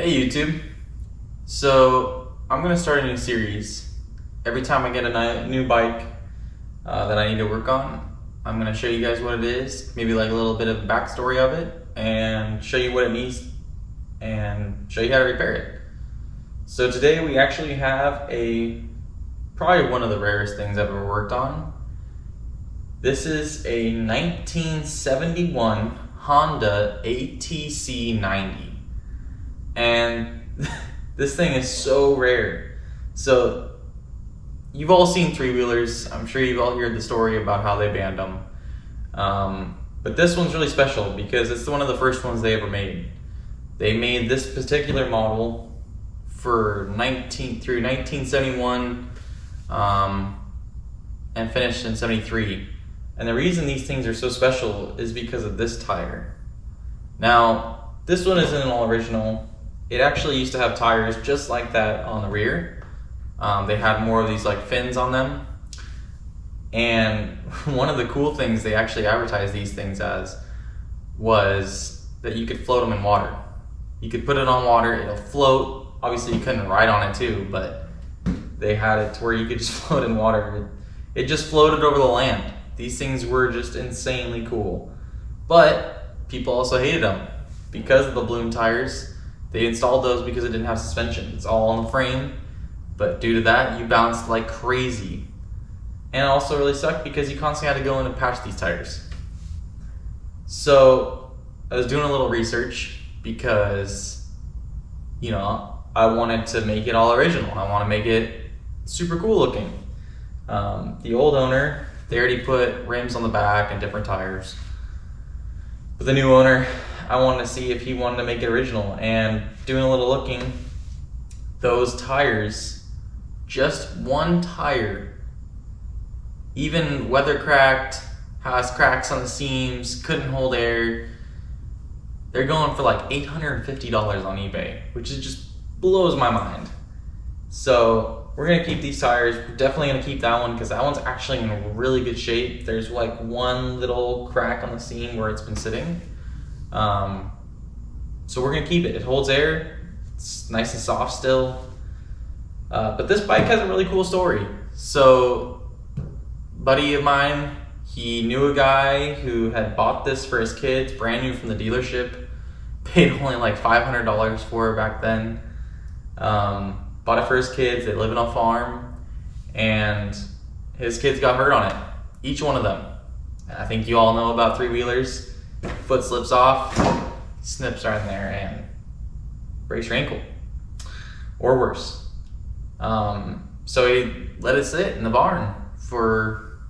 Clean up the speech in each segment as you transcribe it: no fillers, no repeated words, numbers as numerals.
Hey YouTube. So I'm gonna start a new series. Every time I get a new bike that I need to work on, I'm gonna show you guys what it is, maybe like a little bit of the backstory of it, and show you what it needs, and show you how to repair it. So today we actually have probably one of the rarest things I've ever worked on. This is a 1971 Honda ATC 90. And this thing is so rare. So you've all seen three-wheelers. I'm sure you've all heard the story about how they banned them. But this one's really special because it's one of the first ones they ever made. They made this particular model through 1971 and finished in 73. And the reason these things are so special is because of this tire. Now, this one isn't an all original. It actually used to have tires just like that on the rear. They had more of these like fins on them. And one of the cool things they actually advertised these things as was that you could float them in water. You could put it on water, it'll float. Obviously you couldn't ride on it too, but they had it to where you could just float in water. It just floated over the land. These things were just insanely cool. But people also hated them because of the balloon tires. They installed those because it didn't have suspension. It's all on the frame, but due to that, you bounced like crazy. And it also really sucked because you constantly had to go in and patch these tires. So I was doing a little research because, you know, I wanted to make it all original. I want to make it super cool looking. The old owner, they already put rims on the back and different tires. But the new owner, I wanted to see if he wanted to make it original, and doing a little looking, those tires, just one tire, even weather cracked, has cracks on the seams, couldn't hold air, they're going for like $850 on eBay, which is just blows my mind. So we're gonna keep these tires. We're definitely gonna keep that one because that one's actually in really good shape. There's like one little crack on the seam where it's been sitting. So we're gonna keep it. It holds air. It's nice and soft still. But this bike has a really cool story. So, buddy of mine, he knew a guy who had bought this for his kids, brand new from the dealership. Paid only like $500 for it back then. Bought it for his kids. They live in a farm, and his kids got hurt on it. Each one of them. I think you all know about three-wheelers. Foot slips off, snips right in there, and breaks your ankle, or worse. So he let it sit in the barn for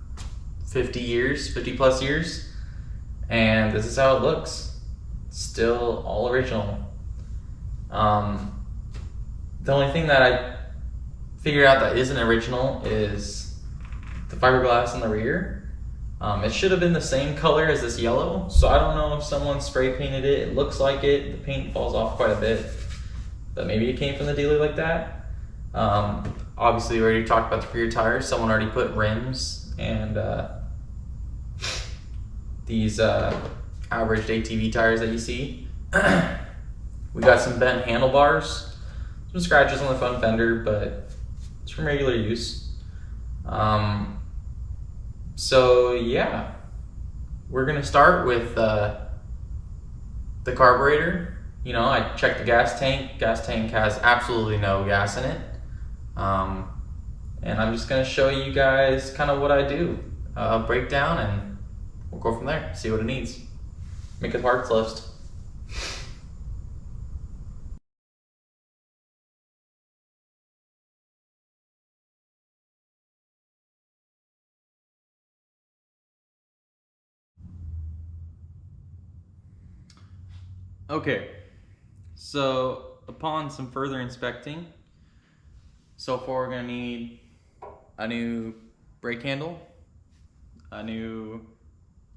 50 plus years, and this is how it looks. Still all original. The only thing that I figured out that isn't original is the fiberglass in the rear. It should have been the same color as this yellow, so I don't know if someone spray painted it. It looks like it. The paint falls off quite a bit, but maybe it came from the dealer like that. Obviously, we already talked about the rear tires. Someone already put rims and these averaged ATV tires that you see. We got some bent handlebars, some scratches on the front fender, but it's from regular use. So yeah, we're gonna start with the carburetor. You know, I checked the gas tank. Gas tank has absolutely no gas in it. And I'm just gonna show you guys kind of what I do, breakdown, and we'll go from there, see what it needs. Make a parts list. Okay, so upon some further inspecting, so far we're gonna need a new brake handle, a new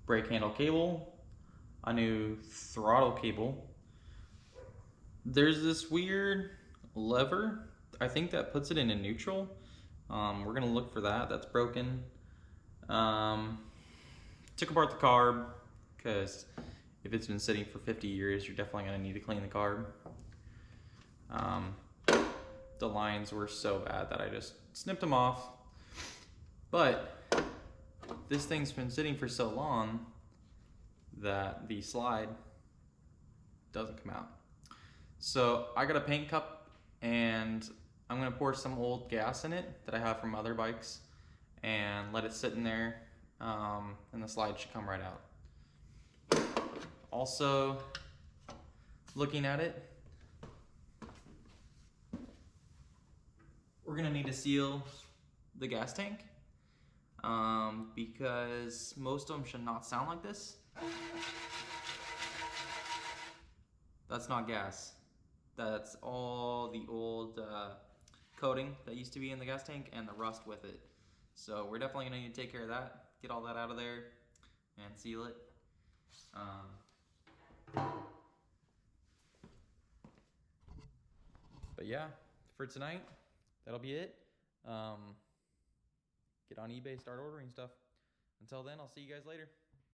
brake handle cable, a new throttle cable. There's this weird lever, I think that puts it in a neutral. We're gonna look for that. That's broken. Took apart the carb because if it's been sitting for 50 years, you're definitely gonna need to clean the carb. The lines were so bad that I just snipped them off. But this thing's been sitting for so long that the slide doesn't come out. So I got a paint cup and I'm gonna pour some old gas in it that I have from other bikes and let it sit in there, and the slide should come right out. Also, looking at it, we're gonna need to seal the gas tank, because most of them should not sound like this. That's not gas. That's all the old coating that used to be in the gas tank and the rust with it. So we're definitely gonna need to take care of that, get all that out of there and seal it. But yeah, for tonight, that'll be it. Get on eBay, start ordering stuff. Until then, I'll see you guys later.